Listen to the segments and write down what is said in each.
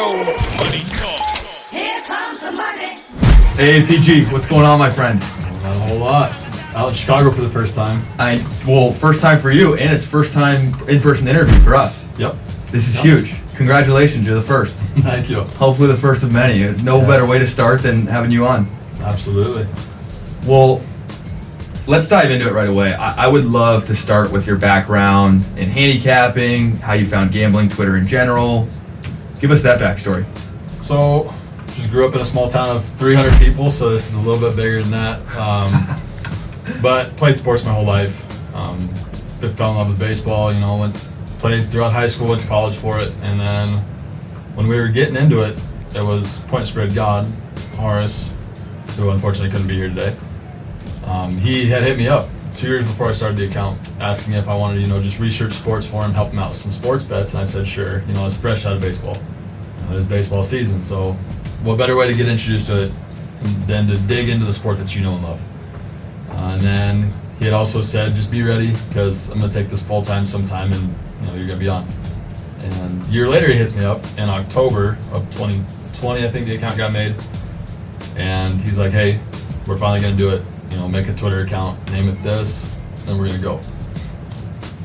Bankroll. Money talk. Here comes the money. AAPG, what's going on, my friend? Not a whole lot. Just out in Chicago for the first time. First time for you, and it's first time in-person interview for us. Yep. This is huge. Congratulations, you're the first. Thank you. Hopefully the first of many. No better way to start than having you on. Absolutely. Well, let's dive into it right away. I would love to start with your background in handicapping, how you found gambling, Twitter in general. Give us that backstory. So, just grew up in a small town of 300 people, so this is a little bit bigger than that. But played sports my whole life. Fell in love with baseball, played throughout high school, went to college for it, and then when we were getting into it, there was point spread god, Horace, who unfortunately couldn't be here today. He had hit me up 2 years before I started the account, asking me if I wanted to, just research sports for him, help him out with some sports bets, and I said sure. I was fresh out of baseball. It was baseball season, so what better way to get introduced to it than to dig into the sport that you know and love. And then he had also said, just be ready, because I'm going to take this full time sometime, and you're going to be on. And a year later, he hits me up in October of 2020, I think the account got made. And he's like, hey, we're finally going to do it. Make a Twitter account, name it this, and then we're going to go.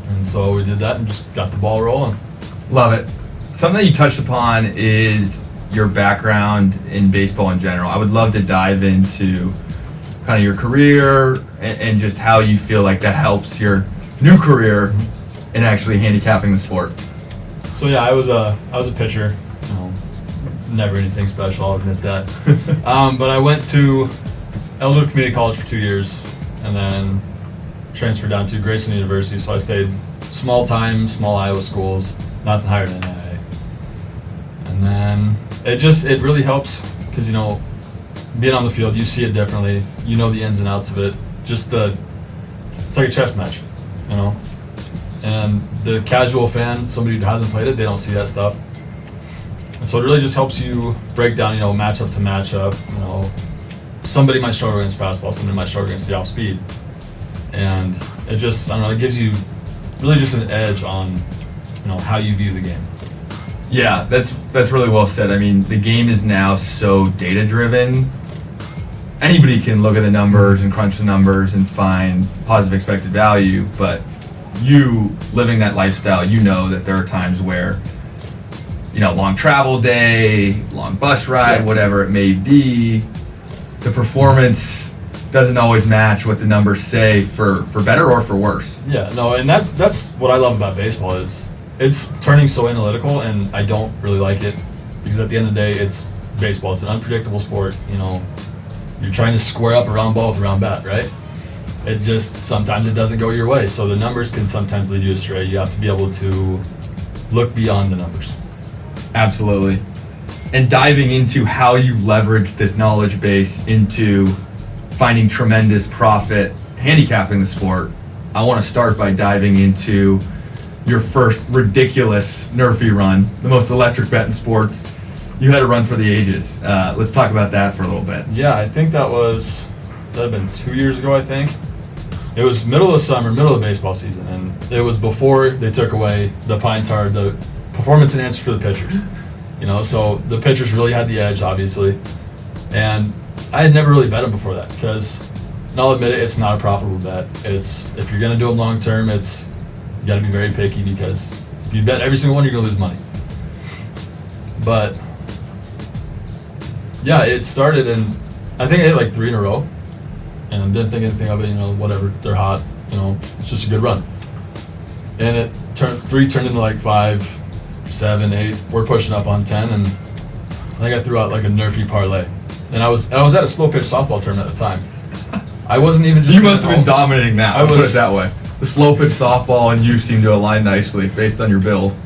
And so we did that and just got the ball rolling. Love it. Something that you touched upon is your background in baseball in general. I would love to dive into kind of your career and just how you feel like that helps your new career in actually handicapping the sport. So yeah, I was a pitcher. Never anything special, I'll admit that. But I went to Ellsworth Community College for 2 years, and then transferred down to Grayson University. So I stayed small Iowa schools, nothing higher than AA. And then it really helps because being on the field, you see it differently. You know the ins and outs of it. It's like a chess match, And the casual fan, somebody who hasn't played it, they don't see that stuff. And so it really just helps you break down, matchup to matchup. Somebody might struggle against fastball, somebody might struggle against the off speed. And it just, it gives you really just an edge on, how you view the game. Yeah, that's really well said. I mean, the game is now so data driven. Anybody can look at the numbers and crunch the numbers and find positive expected value, but you living that lifestyle, that there are times where, long travel day, long bus ride, whatever it may be, the performance doesn't always match what the numbers say for better or for worse. Yeah, no, and that's what I love about baseball is it's turning so analytical, and I don't really like it because at the end of the day, it's baseball. It's an unpredictable sport. You're trying to square up a round ball with a round bat, right? It just sometimes it doesn't go your way, so the numbers can sometimes lead you astray. You have to be able to look beyond the numbers. Absolutely. And diving into how you've leveraged this knowledge base into finding tremendous profit handicapping the sport, I want to start by diving into your first ridiculous Nerfy run, the most electric bet in sports. You had a run for the ages. Let's talk about that for a little bit. Yeah, I think that had been 2 years ago, I think. It was middle of the summer, middle of the baseball season, and it was before they took away the pine tar, the performance enhancer for the pitchers. So the pitchers really had the edge, obviously. And I had never really bet them before that because, and I'll admit it, it's not a profitable bet. If you're going to do them long term, you got to be very picky because if you bet every single one, you're going to lose money. But yeah, it started, and I think I hit like 3 in a row, and didn't think anything of it. Whatever, they're hot. It's just a good run. And it turned into like 5, 7, 8. We're pushing up on 10, and I think I threw out like a Nerfy parlay. And I was at a slow pitch softball tournament at the time. I wasn't even just. You must have been dominating that. I'll put it that way. The slow pitch softball and you seem to align nicely based on your build.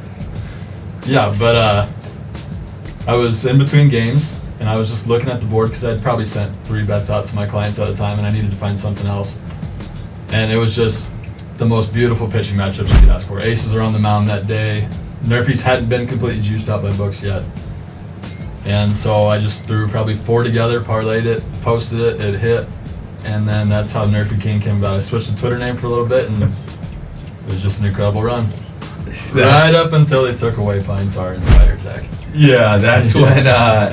Yeah, but I was in between games, and I was just looking at the board because I'd probably sent 3 bets out to my clients at a time, and I needed to find something else. And it was just the most beautiful pitching matchups you could ask for. Aces are on the mound that day. Nerfies hadn't been completely juiced out by books yet. And so I just threw probably 4 together, parlayed it, posted it, it hit. And then that's how Nerfy King came about. I switched the Twitter name for a little bit, and it was just an incredible run. Right up until they took away Pine Tar and Spider Tech. Yeah, that's when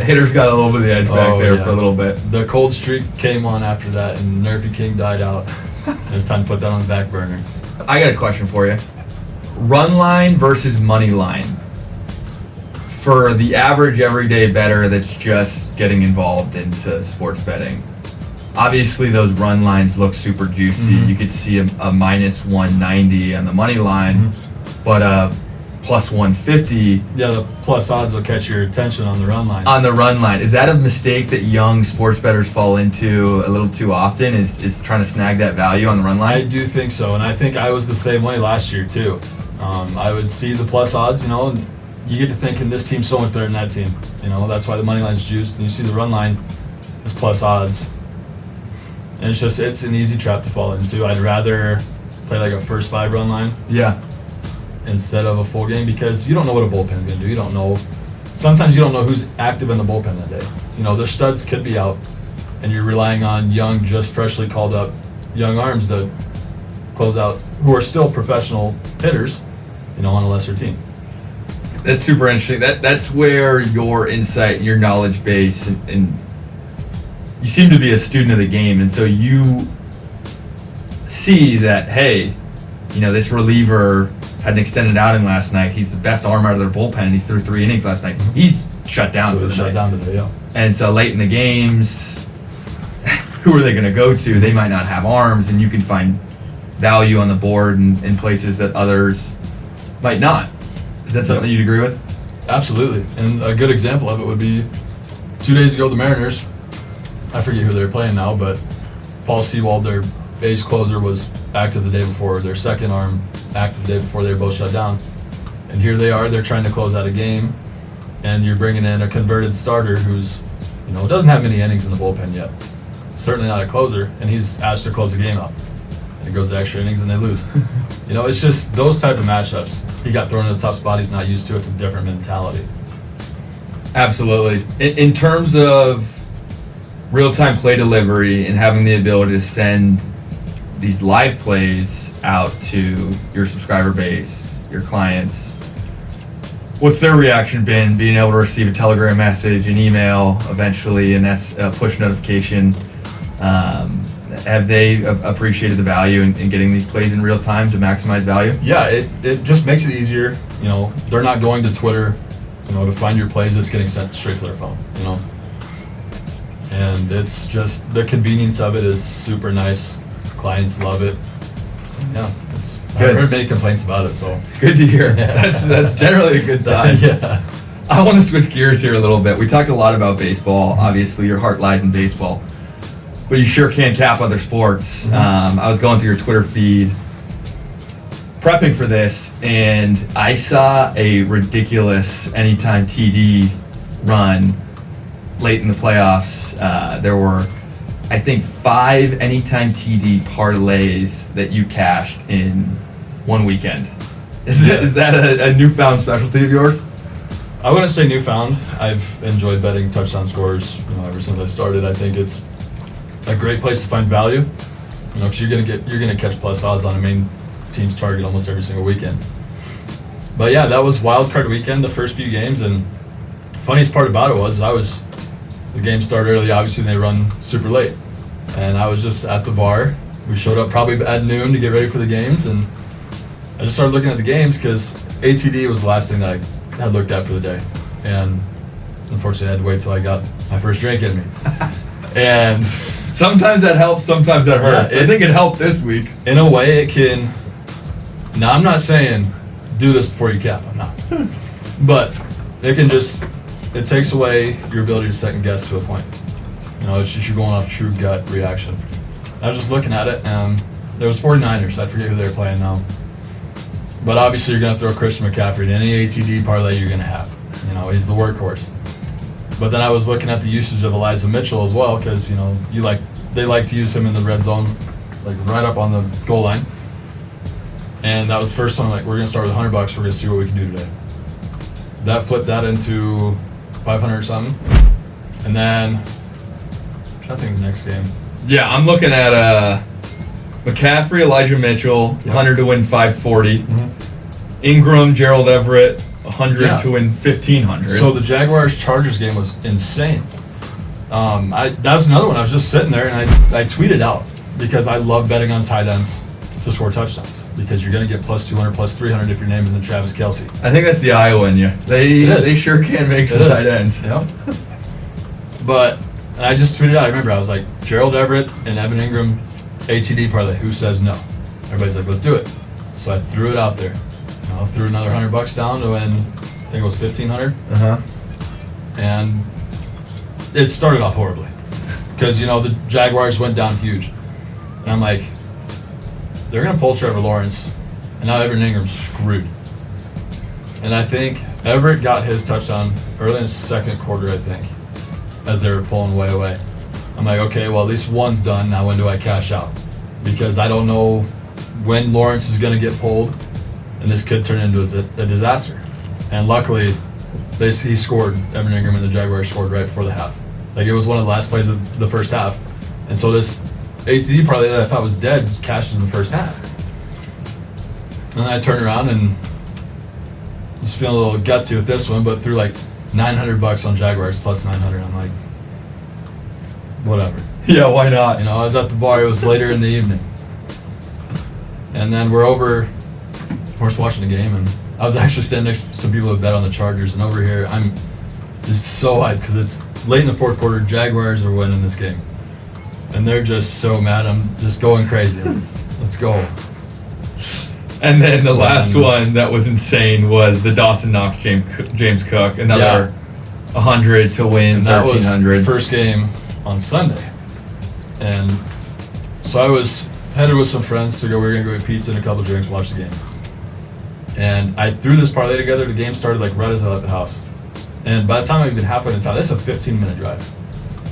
hitters got a little bit of the edge back there for a little bit. The cold streak came on after that, and Nerfy King died out. It was time to put that on the back burner. I got a question for you. Run line versus money line. For the average everyday bettor that's just getting involved into sports betting, obviously those run lines look super juicy. You could see a minus 190 on the money line, but plus 150. Yeah, the plus odds will catch your attention on the run line. On the run line. Is that a mistake that young sports bettors fall into a little too often, is trying to snag that value on the run line? I do think so, and I think I was the same way last year too. I would see the plus odds, and you get to thinking this team's so much better than that team. That's why the money line's juiced, and you see the run line is plus odds. And it's an easy trap to fall into. I'd rather play like a first 5 run line. Yeah. Instead of a full game, because you don't know what a bullpen's gonna do. You don't know. Sometimes you don't know who's active in the bullpen that day. Their studs could be out, and you're relying on young, just freshly called up young arms to close out, who are still professional hitters, on a lesser team. That's super interesting. That's where your insight and your knowledge base, and you seem to be a student of the game, and so you see that, hey, this reliever had an extended outing last night. He's the best arm out of their bullpen, and he threw 3 innings last night. He's shut down for the shut night. Down today, yeah. And so late in the games, who are they going to go to? They might not have arms, and you can find value on the board in places that others might not. Is that something you'd agree with? Absolutely. And a good example of it would be 2 days ago, the Mariners, I forget who they're playing now, but Paul Sewald, their ace closer, was active the day before. Their second arm active the day before. They were both shut down. And here they are, they're trying to close out a game, and you're bringing in a converted starter who's, doesn't have many innings in the bullpen yet. Certainly not a closer, and he's asked to close the game out. And it goes to extra innings and they lose. It's just those type of matchups. He got thrown in a tough spot he's not used to. It's a different mentality. Absolutely. In terms of real-time play delivery and having the ability to send these live plays out to your subscriber base, your clients, what's their reaction been, being able to receive a Telegram message, an email, eventually a push notification? Have they appreciated the value in getting these plays in real time to maximize value? Yeah, it just makes it easier. They're not going to Twitter, to find your plays. It's getting sent straight to their phone, And it's just, the convenience of it is super nice. Clients love it. Yeah, I've heard many complaints about it, so. Good to hear. That's generally a good sign. Yeah. I want to switch gears here a little bit. We talked a lot about baseball. Obviously, your heart lies in baseball, but you sure can't cap other sports. I was going through your Twitter feed, prepping for this, and I saw a ridiculous anytime TD run late in the playoffs. There were, I think, 5 anytime TD parlays that you cashed in one weekend. Is that a newfound specialty of yours? I wouldn't say newfound. I've enjoyed betting touchdown scores, ever since I started. I think it's a great place to find value, because you're gonna catch plus odds on a main team's target almost every single weekend. But yeah, that was wild card weekend, the first few games, and the funniest part about it was the game started early, obviously, and they run super late. And I was just at the bar. We showed up probably at noon to get ready for the games, and I just started looking at the games because ATD was the last thing that I had looked at for the day. And unfortunately, I had to wait till I got my first drink in me. And sometimes that helps, sometimes that hurts. Yeah, I think it helped this week. In a way, it can. Now, I'm not saying do this before you cap. I'm not. But it can just. It takes away your ability to second guess to a point. It's just you're going off true gut reaction. I was just looking at it, and there was 49ers. I forget who they were playing now. But obviously, you're going to throw Christian McCaffrey in any ATD parlay you're going to have. He's the workhorse. But then I was looking at the usage of Elijah Mitchell as well, because they like to use him in the red zone, like right up on the goal line. And that was the first one. We're going to start with $100. We're going to see what we can do today. That flipped that into 500 or something. And then, I'm trying to think of the next game. Yeah, I'm looking at McCaffrey, Elijah Mitchell, Yep. 100 to win 540. Ingram, Gerald Everett, 100 Yeah. to win 1,500. So the Jaguars-Chargers game was insane. That's another one. I was just sitting there and I tweeted out because I love betting on tight ends to score touchdowns because you're going to get plus 200, plus 300 if your name isn't Travis Kelce. I think that's the Iowa in you. They sure can make some tight ends. Yeah. But and I just tweeted out. I remember I was like, Gerald Everett and Evan Ingram, ATD parlay. Who says no? Everybody's like, let's do it. So I threw it out there. I threw another $100 down to win. I think it was 1,500. And it started off horribly because the Jaguars went down huge, and I'm like, they're gonna pull Trevor Lawrence, and now Evan Ingram's screwed. And I think Everett got his touchdown early in the second quarter, I think, as they were pulling way away. I'm like, okay, well at least one's done. Now when do I cash out? Because I don't know when Lawrence is gonna get pulled, and this could turn into a disaster. And luckily, he scored. Evan Ingram and the Jaguars scored right before the half. Like it was one of the last plays of the first half, and so this ATD parlay that I thought was dead just cashed in the first half. And then I turned around and was feeling a little gutsy with this one, but threw like $900 on Jaguars plus 900. I'm like, whatever. Yeah, why not? I was at the bar. It was later in the evening, and then we're just watching the game, and I was actually standing next to some people who bet on the Chargers, and over here I'm just so hyped because it's late in the fourth quarter. Jaguars are winning this game, and they're just so mad. I'm just going crazy. Let's go. And then the last one that was insane was the Dawson Knox James Cook, another 100 to win And that was 1,300. first game on Sunday, and so I was headed with some friends to go. We were gonna go eat pizza and a couple drinks, watch the game. And I threw this parlay together. The game started like right as I left the house. And by the time I'm even halfway into town, this is a 15-minute drive.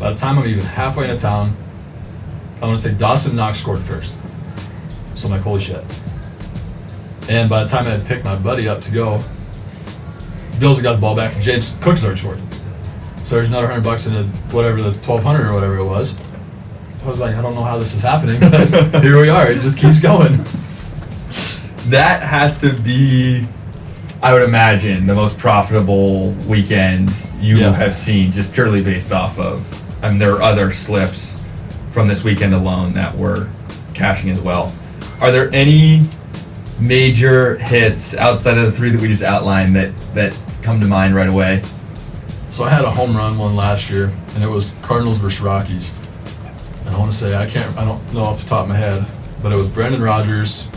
By the time I'm even halfway into town, I want to say Dawson Knox scored first. So I'm like, holy shit. And by the time I had picked my buddy up to go, Bills had got the ball back, and James Cook's already scored. So there's another $100 into whatever, the 1,200 or whatever it was. I was like, I don't know how this is happening. Here we are. It just keeps going. That has to be, I would imagine, the most profitable weekend you have seen, just purely based off of. I mean, there are other slips from this weekend alone that were cashing as well. Are there any major hits outside of the three that we just outlined that come to mind right away? So I had a home run one last year, and it was Cardinals versus Rockies. And I want to say, I don't know off the top of my head, but it was Brendan Rodgers,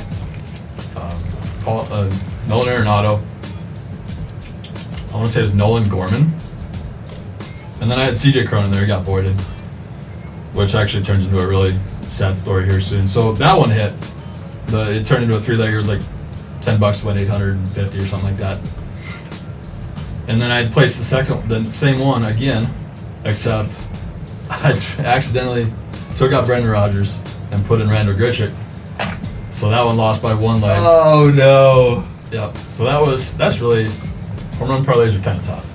Nolan Arenado. I want to say it was Nolan Gorman. And then I had CJ Cronin there, he got voided, which actually turns into a really sad story here soon. So that one hit. It turned into a three-legger. It was like $10 to win 850 or something like that. And then I'd placed the same one again, except I accidentally took out Brendan Rodgers and put in Randall Grichuk. So that one lost by one leg. Oh no. Yep. So that's really, home run parlays are kind of tough.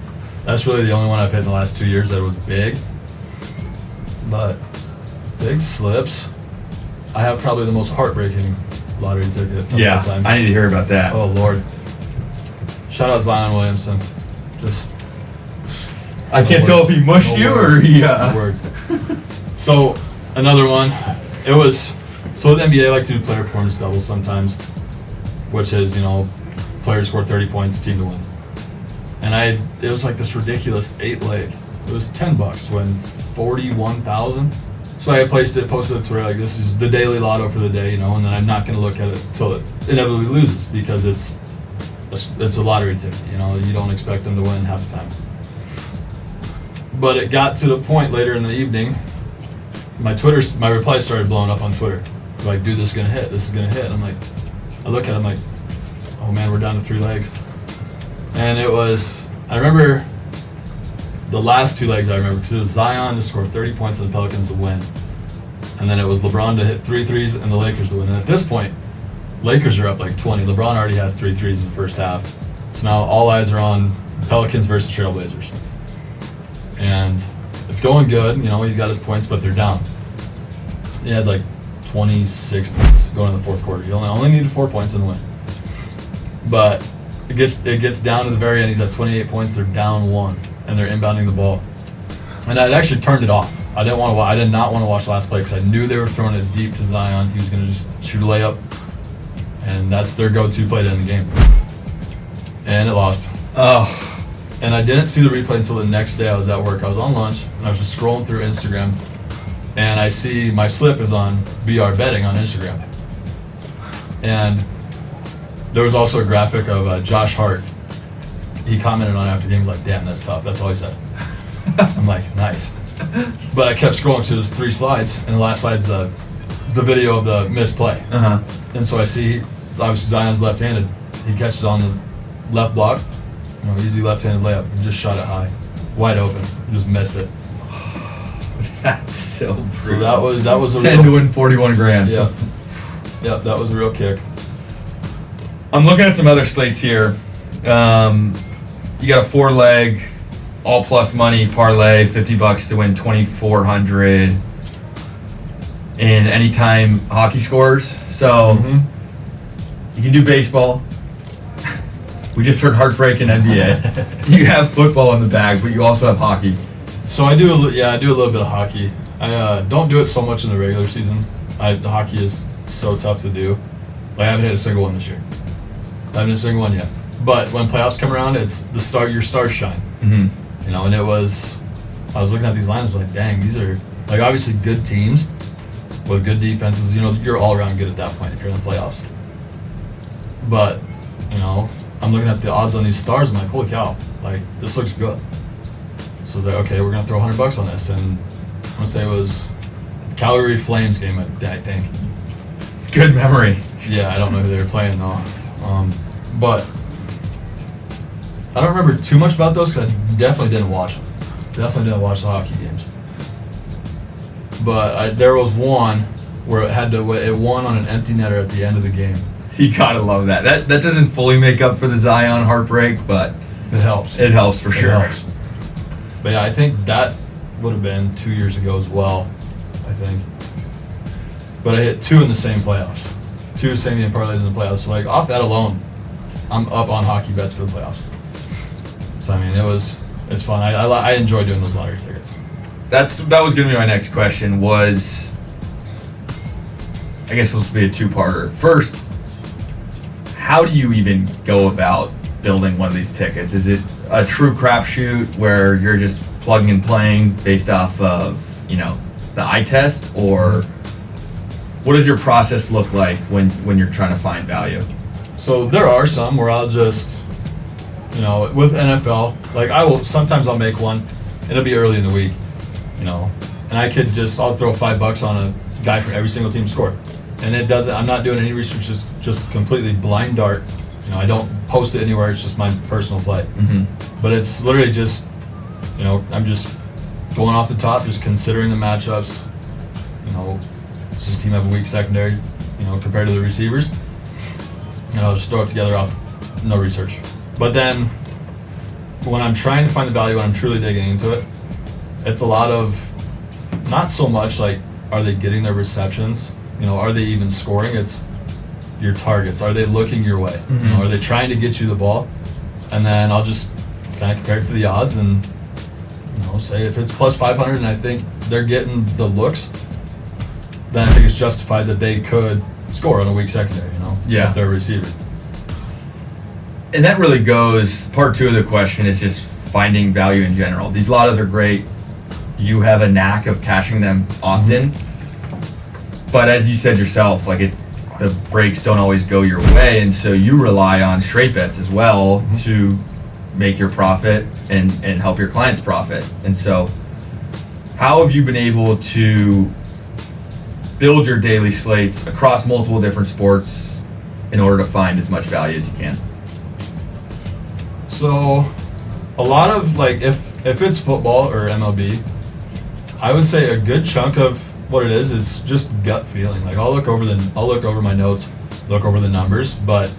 That's really the only one I've hit in the last 2 years that was big. But big slips. I have probably the most heartbreaking lottery ticket of all time. I need to hear about that. Oh Lord. Shout out Zion Williamson. Just. I can't tell if he mushed you or he. No words. So another one. It was. So the NBA like to do player performance doubles sometimes, which is players score 30 points, team to win. And it was like this ridiculous 8-leg. It was $10 to win 41,000. So I posted it to Twitter like, this is the daily lotto for the day, and then I'm not going to look at it until it inevitably loses because it's a lottery ticket. You don't expect them to win half the time. But it got to the point later in the evening, my reply started blowing up on Twitter. Like, dude, this is gonna hit. This is gonna hit. I'm like, I look at it, I'm like, oh man, we're down to 3 legs. And it was, I remember the last 2 legs I remember because it was Zion to score 30 points and the Pelicans to win. And then it was LeBron to hit 3 threes and the Lakers to win. And at this point, Lakers are up like 20. LeBron already has 3 threes in the first half. So now all eyes are on Pelicans versus Trailblazers. And it's going good. He's got his points, but they're down. He had like 26 points going in the fourth quarter. He only needed 4 points and win. But it gets down to the very end. He's at 28 points. They're down 1, and they're inbounding the ball. And I'd actually turned it off. I did not want to watch the last play because I knew they were throwing it deep to Zion. He was going to just shoot a layup, and that's their go-to play to end the game. And it lost. Oh. And I didn't see the replay until the next day. I was at work. I was on lunch, and I was just scrolling through Instagram, and I see my slip is on BR Betting on Instagram. And there was also a graphic of Josh Hart. He commented on it after the game, like, damn, that's tough. That's all he said. I'm like, nice. But I kept scrolling through those 3 slides, and the last slide's the video of the missed play. Uh-huh. And so I see, obviously, Zion's left-handed. He catches on the left block, easy left-handed layup, and just shot it high, wide open. He just missed it. That's so brutal. So that was a 10 to win 41 grand. Yeah. Yep, that was a real kick. I'm looking at some other slates here. You got a 4-leg, all plus money parlay, $50 to win 2,400 in anytime hockey scores. So you can do baseball. We just heard heartbreak in NBA. You have football in the bag, but you also have hockey. So I do a little bit of hockey. I don't do it so much in the regular season. The hockey is so tough to do. I haven't hit a single one this year. I haven't hit a single one yet. But when playoffs come around, it's your stars shine. Mm-hmm. And I was looking at these lines like, dang, these are like obviously good teams with good defenses. You're all around good at that point if you're in the playoffs. But I'm looking at the odds on these stars. I'm like, holy cow, like this looks good. So they're okay. We're gonna throw $100 on this, and I'm gonna say it was Calgary Flames game. I think. Good memory. Yeah, I don't know who they were playing though. But I don't remember too much about those because I definitely didn't watch them. Definitely didn't watch the hockey games. But there was one where it won on an empty netter at the end of the game. You gotta love that. That doesn't fully make up for the Zion heartbreak, but it helps. It helps for sure. Helps. But yeah, I think that would have been 2 years ago as well, I think. But I hit 2 in the same playoffs. 2 same-game parlays in the playoffs. So like off that alone, I'm up on hockey bets for the playoffs. So I mean, it's fun. I enjoy doing those lottery tickets. That was gonna be my next question. I guess this will be a 2-parter. First, how do you even go about building one of these tickets? Is it a true crapshoot where you're just plugging and playing based off of the eye test, or what does your process look like when you're trying to find value? So there are some where I'll just with NFL, like sometimes I'll make one. It'll be early in the week, and I'll throw $5 on a guy from every single team score. And I'm not doing any research, just completely blind dart. I don't post it anywhere, it's just my personal play. Mm-hmm. But it's literally just, I'm just going off the top, just considering the matchups. Does this team have a weak secondary, compared to the receivers? And I'll just throw it together off no research. But then, when I'm trying to find the value, when I'm truly digging into it, it's a lot of, not so much like, are they getting their receptions? Are they even scoring? It's your targets. Are they looking your way? Mm-hmm. Are they trying to get you the ball? And then I'll just kind of compare it to the odds and, say if it's plus 500 and I think they're getting the looks, then I think it's justified that they could score on a weak secondary, Yeah. if they're a receiver. And that really goes, part 2 of the question is just finding value in general. These lottos are great. You have a knack of cashing them often. But as you said yourself, the breaks don't always go your way, and so you rely on straight bets as well to make your profit and help your clients profit. And so how have you been able to build your daily slates across multiple different sports in order to find as much value as you can? So a lot of if it's football or MLB, I would say a good chunk of what it is just gut feeling. Like I'll look over my notes, look over the numbers, but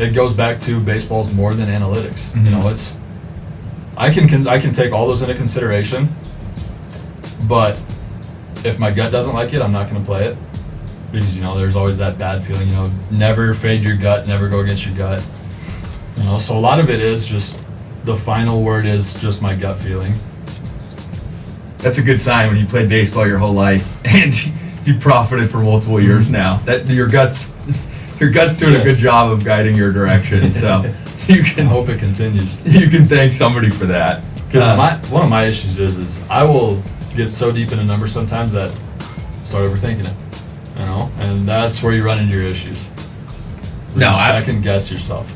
it goes back to baseball's more than analytics. Mm-hmm. I can take all those into consideration, but if my gut doesn't like it, I'm not going to play it because there's always that bad feeling. Never fade your gut, never go against your gut. So a lot of it is just, the final word is just my gut feeling. That's a good sign when you played baseball your whole life and you've profited for multiple years now. That your gut's doing a good job of guiding your direction. So you I can hope it continues. you can thank somebody for that. Because one of my issues is I will get so deep into numbers sometimes that I start overthinking it, and that's where you run into your issues. No, You I second guess yourself.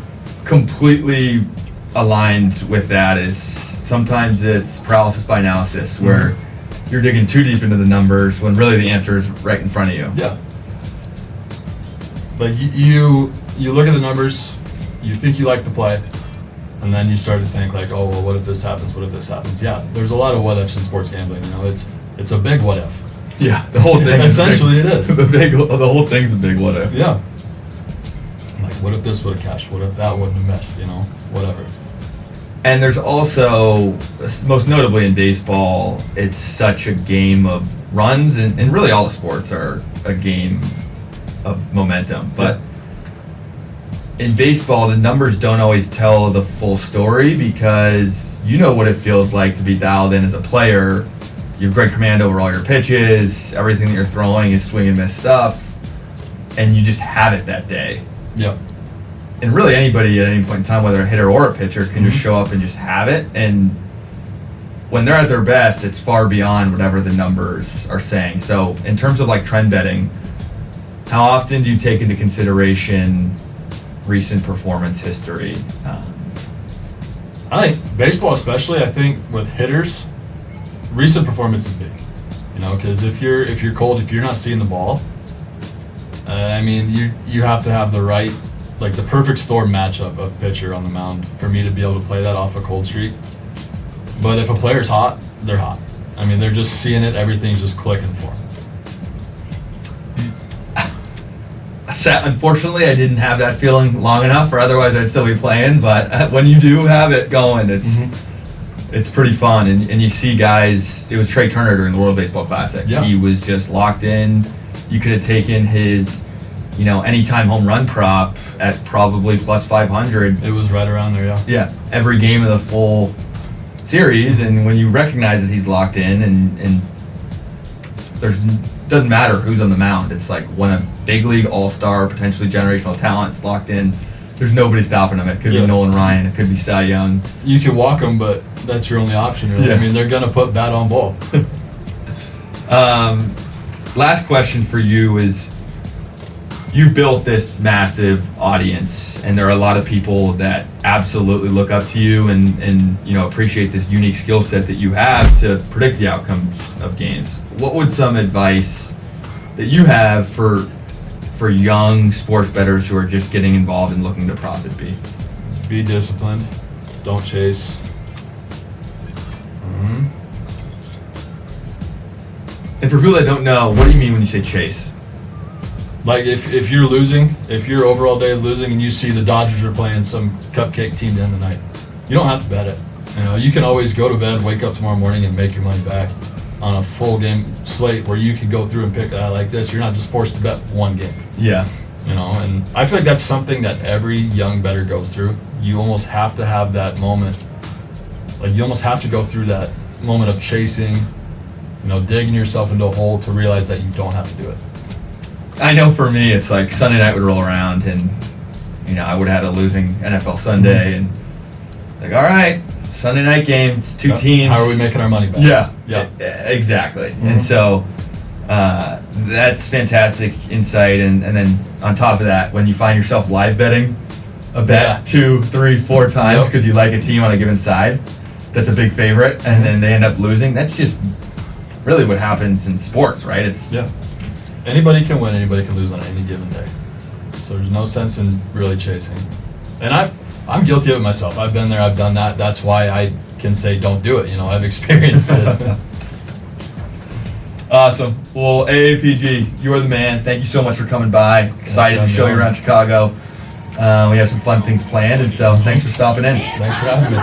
completely aligned with that. Is sometimes it's paralysis by analysis where you're digging too deep into the numbers when really the answer is right in front of you. Yeah. But you look at the numbers, you think you like the play, and then you start to think like, oh well, what if this happens? What if this happens? Yeah, there's a lot of what ifs in sports gambling. It's a big what if. Yeah, the whole thing. Essentially, it is. The whole thing's a big what if. Yeah. Like, what if this would have cashed? What if that wouldn't have missed? Whatever. And there's also, most notably in baseball, it's such a game of runs, and really all the sports are a game of momentum. But in baseball, the numbers don't always tell the full story because you know what it feels like to be dialed in as a player. You have great command over all your pitches, everything that you're throwing is swing and miss stuff, and you just have it that day. Yeah. And really anybody at any point in time, whether a hitter or a pitcher, can just show up and just have it. And when they're at their best, it's far beyond whatever the numbers are saying. So in terms of like trend betting, how often do you take into consideration recent performance history? I think baseball, especially, I think with hitters, recent performance is big. Because if you're cold, if you're not seeing the ball, you have to have the right, like the perfect storm matchup of pitcher on the mound for me to be able to play that off a cold streak. But if a player's hot, they're hot. They're just seeing it. Everything's just clicking for them. Unfortunately, I didn't have that feeling long enough, or otherwise I'd still be playing. But when you do have it going, it's pretty fun. And you see guys, it was Trey Turner during the World Baseball Classic. Yeah. He was just locked in. You could have taken his, anytime home run prop at probably plus 500. It was right around there, yeah. Yeah, every game of the full series. And when you recognize that he's locked in and doesn't matter who's on the mound. It's like when a big league all-star, potentially generational talent is locked in, there's nobody stopping him. It could be Nolan Ryan, it could be Cy Young. You can walk them, but that's your only option, really. Yeah. They're going to put bat on ball. Last question for you is, you've built this massive audience, and there are a lot of people that absolutely look up to you and appreciate this unique skill set that you have to predict the outcomes of games. What would some advice that you have for young sports bettors who are just getting involved and looking to profit be? Be disciplined. Don't chase. And for people that don't know, what do you mean when you say chase? Like if you're losing, if your overall day is losing and you see the Dodgers are playing some cupcake team to end the night, you don't have to bet it. You can always go to bed, wake up tomorrow morning and make your money back on a full game slate where you can go through and pick a guy like this. You're not just forced to bet one game. Yeah. And I feel like that's something that every young bettor goes through. You almost have to have that moment. Like you almost have to go through that moment of chasing, digging yourself into a hole to realize that you don't have to do it. I know for me, it's like Sunday night would roll around and, I would have had a losing NFL Sunday and like, all right, Sunday night game, it's two teams. How are we making our money back? Yeah. Exactly. And so that's fantastic insight. And then on top of that, when you find yourself live betting a bet 2, 3, 4 times because you like a team on a given side, that's a big favorite, and then they end up losing, that's just really what happens in sports, right? Anybody can win, anybody can lose on any given day. So there's no sense in really chasing. And I'm guilty of it myself. I've been there, I've done that. That's why I can say don't do it. I've experienced it. Awesome. Well, AAPG, you're the man. Thank you so much for coming by. Excited to show you around Chicago. We have some fun things planned, and so thanks for stopping in. Thanks for having me.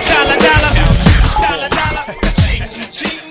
Dollar, dollar. Dollar, dollar.